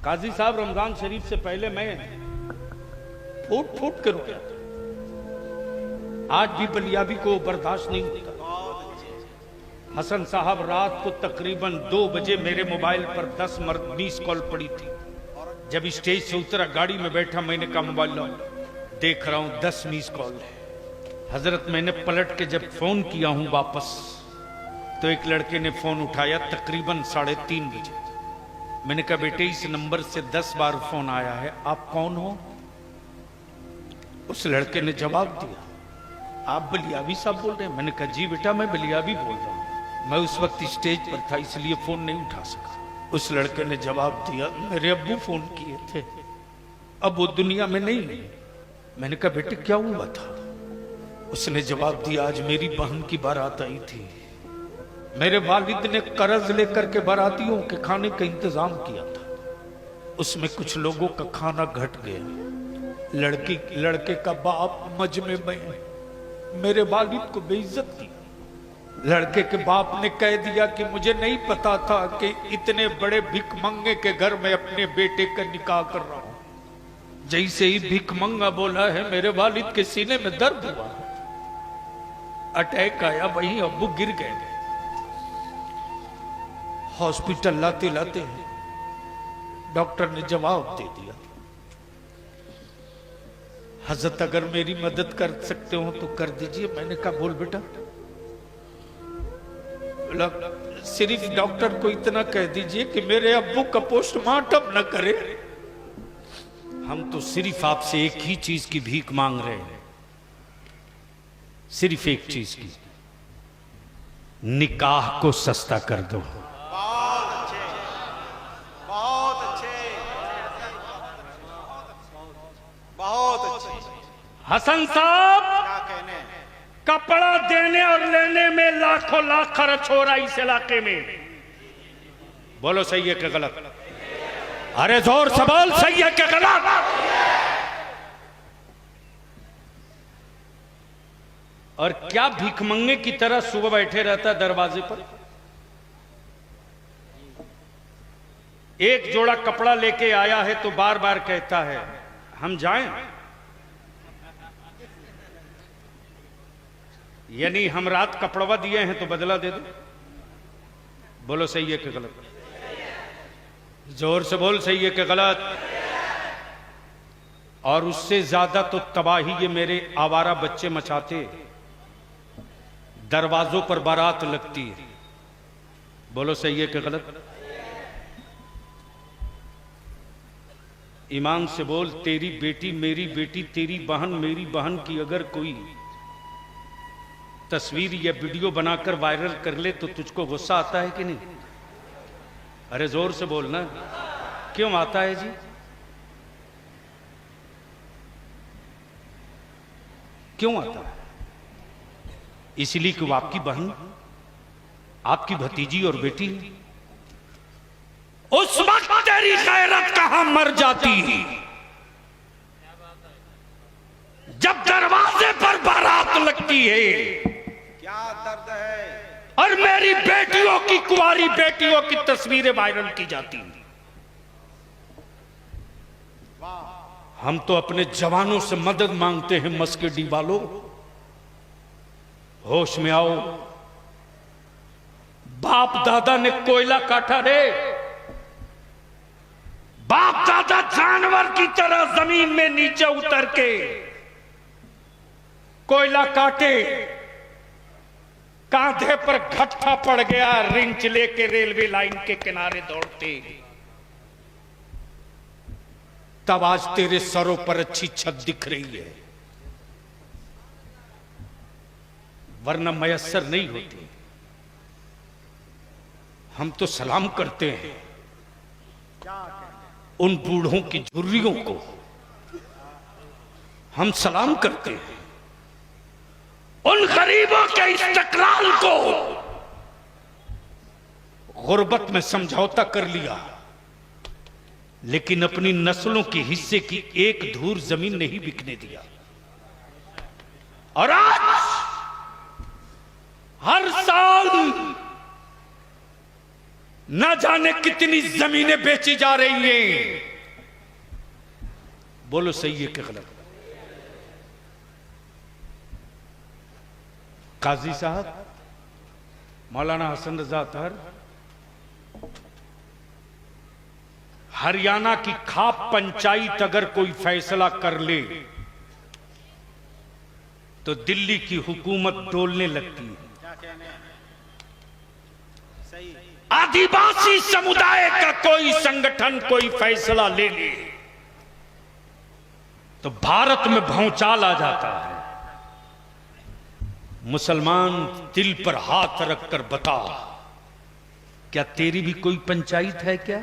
काजी साहब, रमजान शरीफ से पहले मैं फूट फूट के रोया था। आज भी बलियाबी को बर्दाश्त नहीं होता। हसन साहब, रात को तकरीबन 2 बजे मेरे मोबाइल पर 10 मिस कॉल पड़ी थी। जब स्टेज से उतरा, गाड़ी में बैठा, मैंने कहा मोबाइल लो, देख रहा हूं 10 मिस कॉल है। हजरत, मैंने पलट के जब फोन किया हूं वापस, तो एक लड़के ने फोन उठाया तकरीबन 3:30 बजे। मैंने कहा बेटे, इस नंबर से 10 बार फोन आया है, आप कौन हो? उस लड़के ने जवाब दिया, आप बलियाबी साहब बोल रहे हैं? मैंने कहा जी बेटा, मैं बलियाबी बोल रहा हूं, मैं उस वक्त स्टेज पर था इसलिए फोन नहीं उठा सका। उस लड़के ने जवाब दिया, मेरे अब्बू फोन किए थे, अब वो दुनिया में नहीं है। मैंने कहा बेटे क्या हुआ था? उसने जवाब दिया, आज मेरी बहन की बारात आई थी, मेरे वालिद ने कर्ज लेकर के बारातियों के खाने का इंतजाम किया था, उसमें कुछ लोगों का खाना घट गया। लड़के का बाप मजमे में मेरे वालिद को बेइज्जत की। लड़के के बाप ने कह दिया कि मुझे नहीं पता था कि इतने बड़े भिखमंगे के घर में अपने बेटे का निकाह कर रहा हूं। जैसे ही भिखमंगा बोला है, मेरे वालिद के सीने में दर्द हुआ, अटैक आया, वहीं अब्बू गिर गए। हॉस्पिटल लाते लाते डॉक्टर ने जवाब दे दिया, हजरत अगर मेरी मदद कर सकते हो तो कर दीजिए। मैंने कहा बोल बेटा। सिर्फ डॉक्टर को इतना कह दीजिए कि मेरे अब्बू का पोस्टमार्टम न करे। हम तो सिर्फ आपसे एक ही चीज की भीख मांग रहे हैं, सिर्फ एक चीज की, निकाह को सस्ता कर दो। हसन साहब, क्या कहने, कपड़ा देने और लेने में लाखों लाख खर्च हो रहा है इस इलाके में। बोलो सही है कि गलत? अरे जोर से बोल, सही है कि गलत? और क्या भिखमंगे की तरह सुबह बैठे रहता है दरवाजे पर? एक जोड़ा कपड़ा लेके आया है तो बार बार कहता है हम जाएं, यानी हम रात कपड़वा दिए हैं तो बदला दे दो। बोलो सही है कि गलत? जोर से बोल, सही है कि गलत? और उससे ज्यादा तो तबाही ये मेरे आवारा बच्चे मचाते, दरवाजों पर बारात लगती है। बोलो सही है कि गलत? ईमान से बोल, तेरी बेटी मेरी बेटी, तेरी बहन मेरी बहन की अगर कोई तस्वीर या वीडियो बनाकर वायरल कर ले तो तुझको गुस्सा आता है कि नहीं? अरे जोर से बोलना, क्यों आता है जी? क्यों आता है? इसलिए कि वो आपकी बहन, आपकी भतीजी और बेटी। उस वक्त तेरी गैरत कहां मर जाती जब दरवाजे पर बारात लगती है क्या दर्द है, और मेरी बेटियों की, कुंवारी बेटियों की तस्वीरें वायरल की जाती हैं। हम तो अपने जवानों से मदद मांगते हैं, मस्केडी वालों, होश में आओ। बाप दादा ने कोयला काटा रे, बाप दादा जानवर की तरह जमीन में नीचे उतर के कोयला काटे, कांधे पर घट्टा पड़ गया, रिंच लेके रेलवे लाइन के किनारे दौड़ते, तब आज तेरे सरों पर अच्छी छत दिख रही है, वरना मयस्सर नहीं होती। हम तो सलाम करते हैं उन बूढ़ों की झुर्रियों को, हम सलाम करते हैं उन गरीबों के इस्तकलाल को। गुर्बत में समझौता कर लिया, लेकिन अपनी नस्लों के हिस्से की एक धूर जमीन नहीं बिकने दिया। और आज हर साल ना जाने कितनी जमीनें बेची जा रही हैं। बोलो सही है कि गलत? काजी साहब मौलाना हसन रजा अतहर हरियाणा की खाप पंचायत अगर कोई फैसला कर ले तो दिल्ली की हुकूमत डोलने लगती है। क्या कहने हैं? सही। आदिवासी समुदाय का कोई संगठन कोई फैसला ले ले तो भारत में भौचाल आ जाता है। मुसलमान दिल पर हाथ रखकर बता, क्या तेरी भी कोई पंचायत है क्या?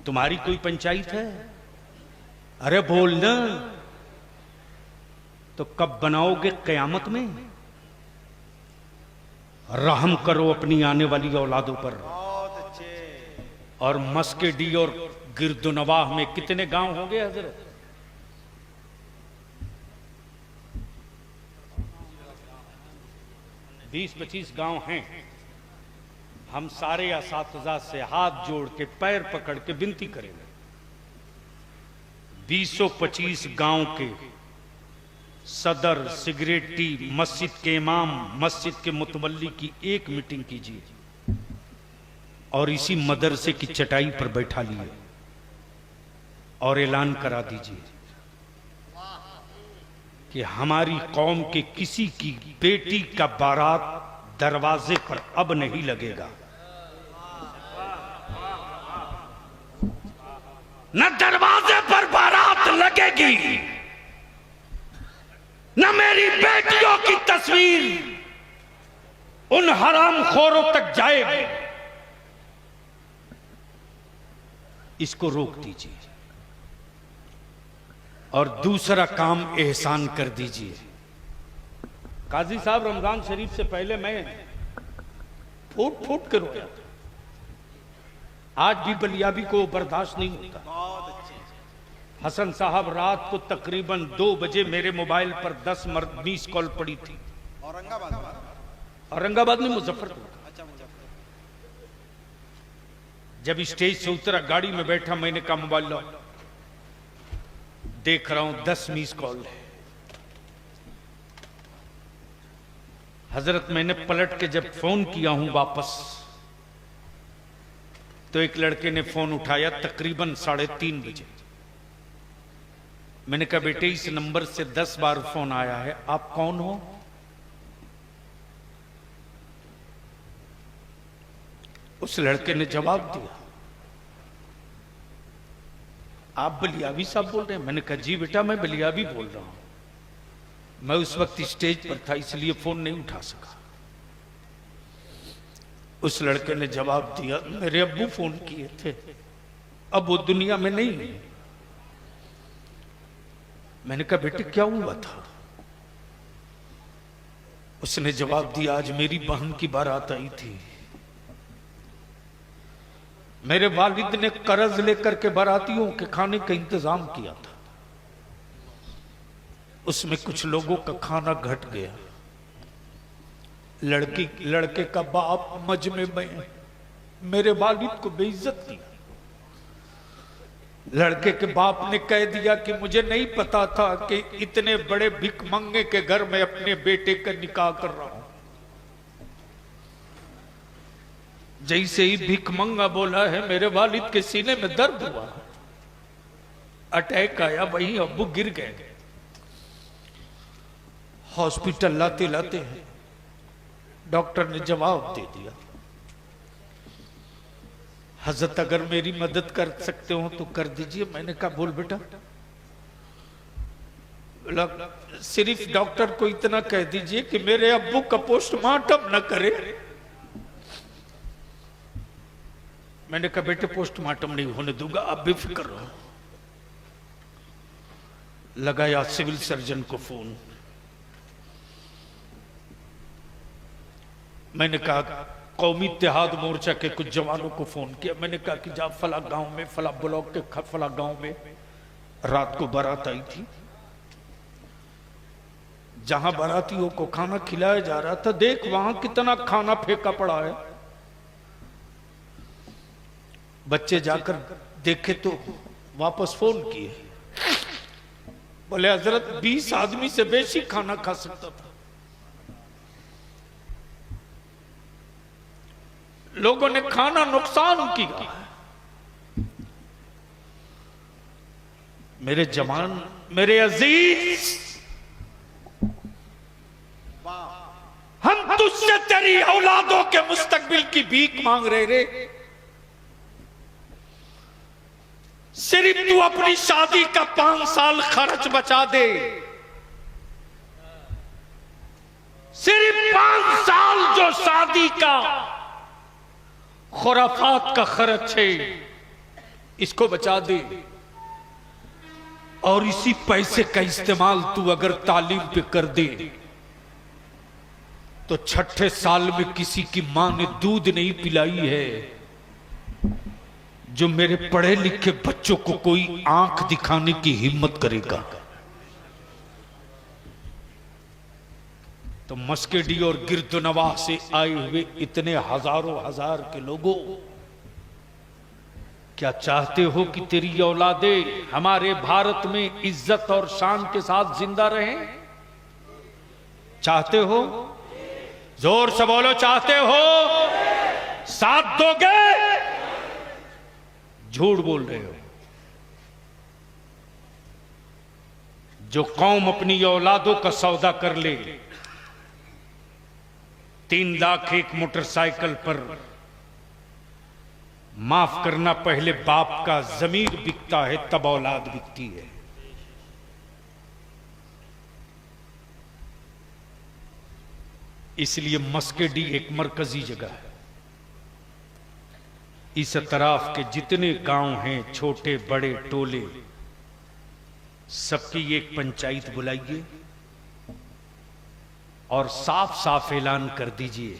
तुम्हारी कोई पंचायत है? अरे बोल ना। तो कब बनाओगे कयामत में? रहम करो अपनी आने वाली औलादों पर। बहुत अच्छे। और मस्केडी और गिरदुनवाह में कितने गांव होंगे हजरत? बीस 25 गांव हैं। हम सारे असातिज़ा से हाथ जोड़ के पैर पकड़ के विनती करेंगे, 20-25 गांव के सदर, सिगरेटी, मस्जिद के इमाम, मस्जिद के मुतवल्ली की एक मीटिंग कीजिए और इसी मदरसे की चटाई पर बैठा लिए और ऐलान करा दीजिए कि हमारी कौम के किसी की बेटी का बारात दरवाजे पर अब नहीं लगेगा। न दरवाजे पर बारात लगेगी, न मेरी बेटियों की तस्वीर उन हरामखोरों तक जाएगी। इसको रोक दीजिए और दूसरा काम एहसान कर दीजिए। काजी साहब, रमजान शरीफ से पहले मैं फूट फूट कर रोया था। आज भी बलियाबी को बर्दाश्त नहीं होता। बहुत अच्छे। हसन साहब, रात को तकरीबन 2 बजे मेरे मोबाइल पर 10 मिस कॉल पड़ी थी। औरंगाबाद में? औरंगाबाद में मुजफ्फरपुर। अच्छा, मुजफ्फर। जब स्टेज से उतरा, गाड़ी में बैठा, मैंने कहा मोबाइल लो। देख रहा हूं 10 मिस कॉल है। हजरत, मैंने पलट के जब फोन किया हूं वापस, तो एक लड़के ने फोन उठाया तकरीबन 3:30 बजे। मैंने कहा बेटे, इस नंबर से 10 बार फोन आया है, आप कौन हो? उस लड़के ने जवाब दिया, आप बलियावी साहब बोल रहे हैं? मैंने कहा जी बेटा, मैं बलियावी बोल रहा हूं। मैं उस वक्त स्टेज पर था, इसलिए फोन नहीं उठा सका। उस लड़के ने जवाब दिया, मेरे अब्बू फोन किए थे, अब वो दुनिया में नहीं है। मैंने कहा बेटे क्या हुआ था? उसने जवाब दिया, आज मेरी बहन की बारात आई थी। मेरे वालिद ने कर्ज लेकर के बारातियों के खाने का इंतजाम किया था। उसमें कुछ लोगों का खाना घट गया। लड़के का बाप मजमे में मेरे वालिद को बेइज्जत किया। लड़के के बाप ने कह दिया कि मुझे नहीं पता था कि इतने बड़े भिखमंगे के घर में अपने बेटे का निकाह कर रहा हूं। जैसे ही भिखमंगा बोला है, मेरे वालिद के सीने में दर्द हुआ, अटैक आया, वहीं अब्बू गिर गए। हॉस्पिटल लाते लाते हैं डॉक्टर ने जवाब दे दिया, हजरत अगर मेरी मदद कर सकते हो तो कर दीजिए। मैंने कहा बोल बेटा। सिर्फ डॉक्टर को इतना कह दीजिए कि मेरे अब्बू का पोस्टमार्टम न करे। मैंने कहा बेटे पोस्टमार्टम नहीं होने दूंगा, आप बेफिक्र रहो। लगाया सिविल सर्जन को फोन। मैंने कहा कौमी इत्तेहाद मोर्चा के कुछ जवानों को फोन किया। मैंने कहा कि जा फला गांव में, फला ब्लॉक के फला गांव में रात को बारात आई थी। जहां बारातियों को खाना खिलाया जा रहा था, देख वहां कितना खाना फेंका पड़ा है। बच्चे जाकर देखे तो वापस फोन किए, बोले हजरत 20 आदमी से बेशी खाना खा सकता था। लोगों ने खाना नुकसान किया। मेरे जवान, मेरे अजीज, हम तुझसे तेरी औलादों के मुस्तकबिल की भीख मांग रहे रे। सिर्फ तू अपनी शादी का 5 साल खर्च बचा दे, सिर्फ 5 साल जो शादी का खुराफात का खर्च है, इसको बचा दे। और इसी पैसे का इस्तेमाल तू अगर तालीम पे कर दे तो 6ठे साल में किसी की मां ने दूध नहीं पिलाई है, जो मेरे पढ़े लिखे बच्चों को कोई आंख दिखाने की हिम्मत करेगा। तो मस्केडी और गिरदनवाह से आए हुए इतने हजारों हजार के लोगों, क्या चाहते हो कि तेरी औलादें हमारे भारत में इज्जत और शान के साथ जिंदा रहें? चाहते हो? जोर से बोलो, चाहते हो? साथ दोगे? झूठ बोल रहे हो। जो कौम अपनी औलादों का सौदा कर ले, 3 लाख एक मोटरसाइकिल पर, माफ करना, पहले बाप का जमीर बिकता है तब औलाद बिकती है। इसलिए मस्केडी एक मरकजी जगह है। इस तरफ के जितने गांव हैं, छोटे बड़े टोले, सबकी एक पंचायत बुलाइए और साफ साफ ऐलान कर दीजिए,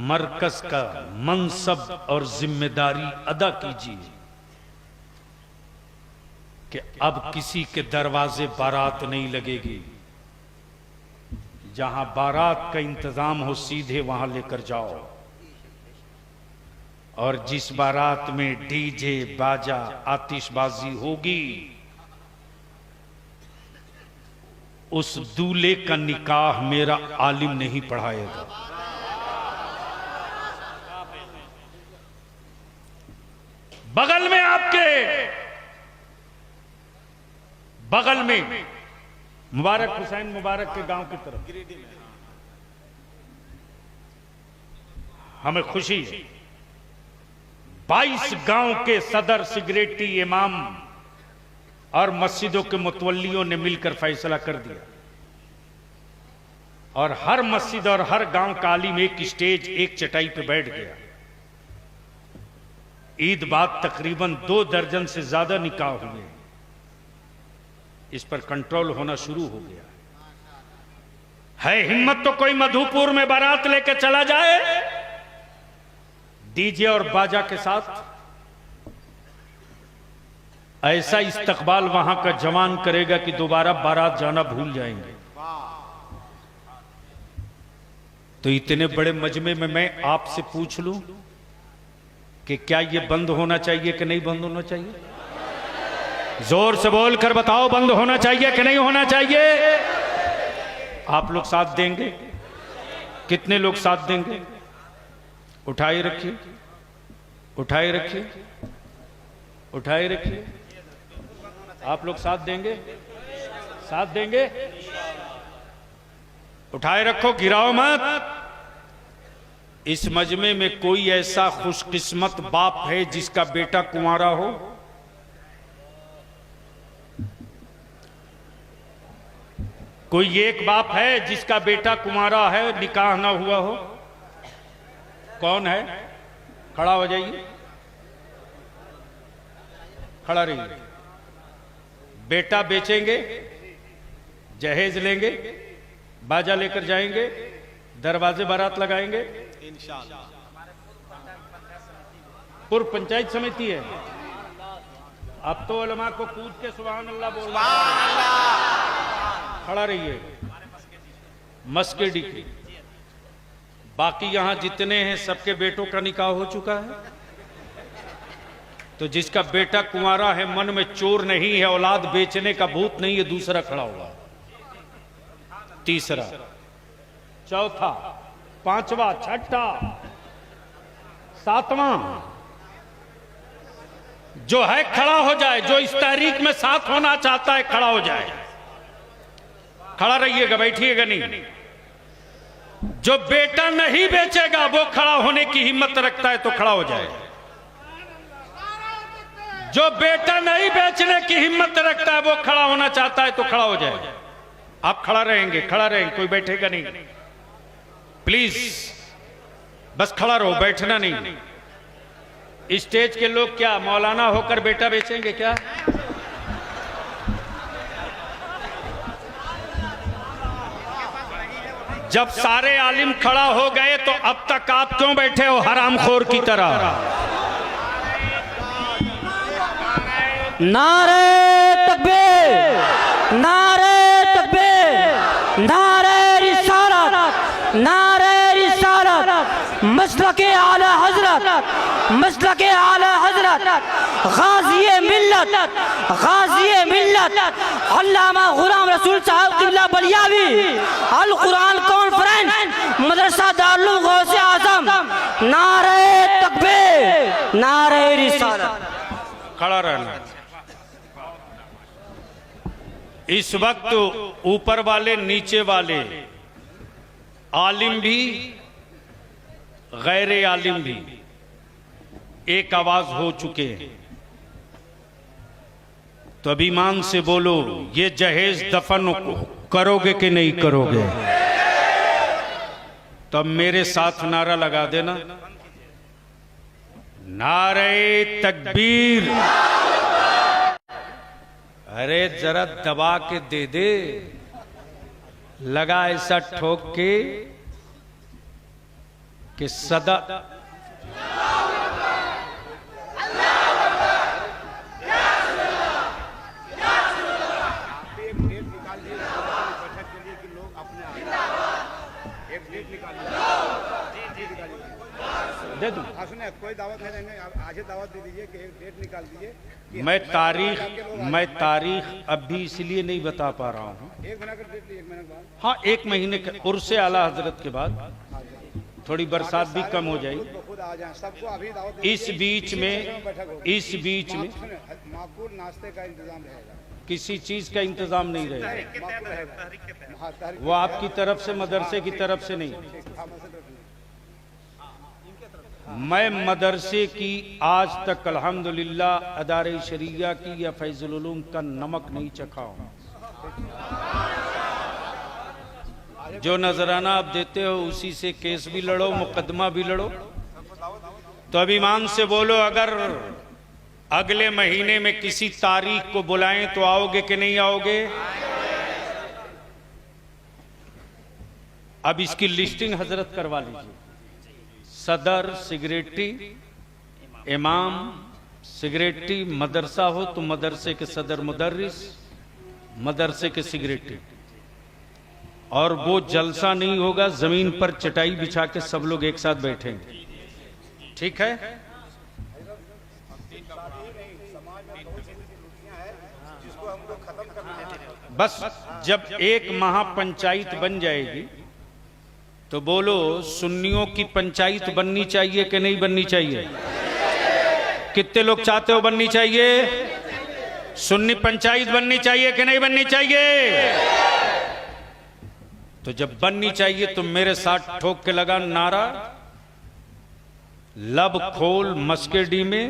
मरकज का मनसब और जिम्मेदारी अदा कीजिए कि अब किसी के दरवाजे बारात नहीं लगेगी। जहां बारात का इंतजाम हो सीधे वहां लेकर जाओ, और जिस बारात में डीजे बाजा आतिशबाजी होगी, उस दूल्हे का निकाह मेरा आलिम नहीं पढ़ाएगा। बगल में, आपके बगल में मुबारक हुसैन मुबारक के गांव की तरफ हमें खुशी है, 22 गांव के सदर, सिगरेटी, इमाम और मस्जिदों के मुतवल्लियों ने मिलकर फैसला कर दिया, और हर मस्जिद और हर गांव का आलिम एक स्टेज, एक चटाई पे बैठ गया। ईद बाद तकरीबन 2 दर्जन से ज्यादा निकाह हुए। इस पर कंट्रोल होना शुरू हो गया है। हिम्मत तो कोई मधुपुर में बारात लेके चला जाए डीजे और बाजा के साथ, ऐसा इस्तकबाल वहां का जवान करेगा कि दोबारा बारात जाना भूल जाएंगे। तो इतने बड़े मजमे में मैं आपसे पूछ लूं कि क्या यह बंद होना चाहिए कि नहीं बंद होना चाहिए? जोर से बोलकर बताओ, बंद होना चाहिए कि नहीं होना चाहिए? आप लोग साथ देंगे? कितने लोग साथ देंगे? उठाए रखिए, उठाए रखिए, उठाए रखिए। आप लोग साथ देंगे? साथ देंगे? उठाए रखो, गिराओ मत। इस मजमे में कोई ऐसा खुशकिस्मत बाप है जिसका बेटा कुंवारा हो? कोई एक बाप है जिसका बेटा कुंवारा है, निकाह ना हुआ हो? कौन है? खड़ा हो जाइए, खड़ा रहिए। बेटा बेचेंगे, जहेज लेंगे, बाजा लेकर जाएंगे, दरवाजे बारात लगाएंगे। इंशाअल्लाह पूर्व पंचायत समिति है। अब तो उलमा को कूद के सुभान अल्लाह बोल रहा है। खड़ा रहिए, मस्केडी की। बाकी यहां जितने हैं सबके बेटों का निकाह हो चुका है, तो जिसका बेटा कुंवारा है, मन में चोर नहीं है, औलाद बेचने का भूत नहीं है, दूसरा खड़ा हुआ, तीसरा, चौथा, पांचवा, छठा, सातवां, जो है खड़ा हो जाए। जो इस तारीख में साथ होना चाहता है खड़ा हो जाए। खड़ा रहिएगा, बैठिएगा नहीं। जो बेटा नहीं बेचेगा वो खड़ा होने की हिम्मत रखता है तो खड़ा हो जाए। जो बेटा नहीं बेचने की हिम्मत रखता है वो खड़ा होना चाहता है तो खड़ा हो जाए। आप खड़ा रहेंगे, खड़ा रहेंगे, कोई बैठेगा नहीं, प्लीज बस खड़ा रहो, बैठना नहीं। स्टेज के लोग क्या मौलाना होकर बेटा बेचेंगे क्या? जब सारे आलिम खड़ा हो गए तो अब तक आप क्यों बैठे हो हरामखोर की तरह? नारे तकबीर, नारे तकबीर, नारे रिसालत, नारे रिसालत, मसलके आला हजरत, मसलके आला हजरत, गाज़िए मिल्लत, गाज़िए मिल्लत, अल्लामा गुलाम रसूल साहब क़िबला बलियावी, अल कुरान कॉन्फ्रेंस, मदरसा दारुल गौसे आज़म। नारे तकबीर, नारे रिसालत। खड़ा रहना। इस वक्त ऊपर वाले नीचे वाले, आलिम भी गैर आलिम भी एक आवाज हो चुके हैं। तो अभिमान से बोलो, ये जहेज दफन करोगे कि नहीं करोगे? तब मेरे साथ नारा लगा देना, नारे तकबीर। अरे जरा दबा के दे दे, लगा ऐसा ठोक के कि सदा दे दूं। सुने, कोई दावत नहीं देंगे, आप आज ही दावत दे दीजिए कि एक डेट निकाल दीजिए। मैं तारीख अभी इसलिए नहीं बता पा रहा हूँ। एक महीना का डेट, 1 महीने के बाद। हाँ, 1 महीने के उर्से आला हजरत के बाद थोड़ी बरसात भी कम हो जाएगी। खुद आ जाए, सबको अभी दावत। इस बीच में माकूल नाश्ते का इंतजाम रहेगा, किसी चीज का इंतजाम नहीं रहेगा। माकूल रहेगा। वो आपकी तरफ से, मदरसे की तरफ से नहीं। मैं मदरसे की आज तक अल्हम्दुलिल्लाह अदारे शरिया की या फैजुल उलूम का नमक नहीं चखा हूं। जो नजराना आप देते हो उसी से केस भी लड़ो, मुकदमा भी लड़ो। तो अभिमान से बोलो, अगर अगले महीने में किसी तारीख को बुलाएं तो आओगे कि नहीं आओगे? अब इसकी लिस्टिंग हजरत करवा लीजिए। सदर सिगरेटी, इमाम सिगरेटी, मदरसा हो तो मदरसे के सदर मुदर्रिस, मदरसे के सिगरेटी। और वो जलसा नहीं होगा, जमीन पर चटाई बिछा के सब लोग एक साथ बैठेंगे, ठीक है? बस जब एक महापंचायत बन जाएगी तो बोलो, सुन्नियों की पंचायत बननी चाहिए कि नहीं बननी चाहिए? कितने लोग चाहते हो बननी चाहिए? सुन्नी पंचायत बननी चाहिए कि नहीं बननी चाहिए? तो जब बननी चाहिए तो मेरे साथ ठोक के लगा नारा, लब खोल मस्केडी में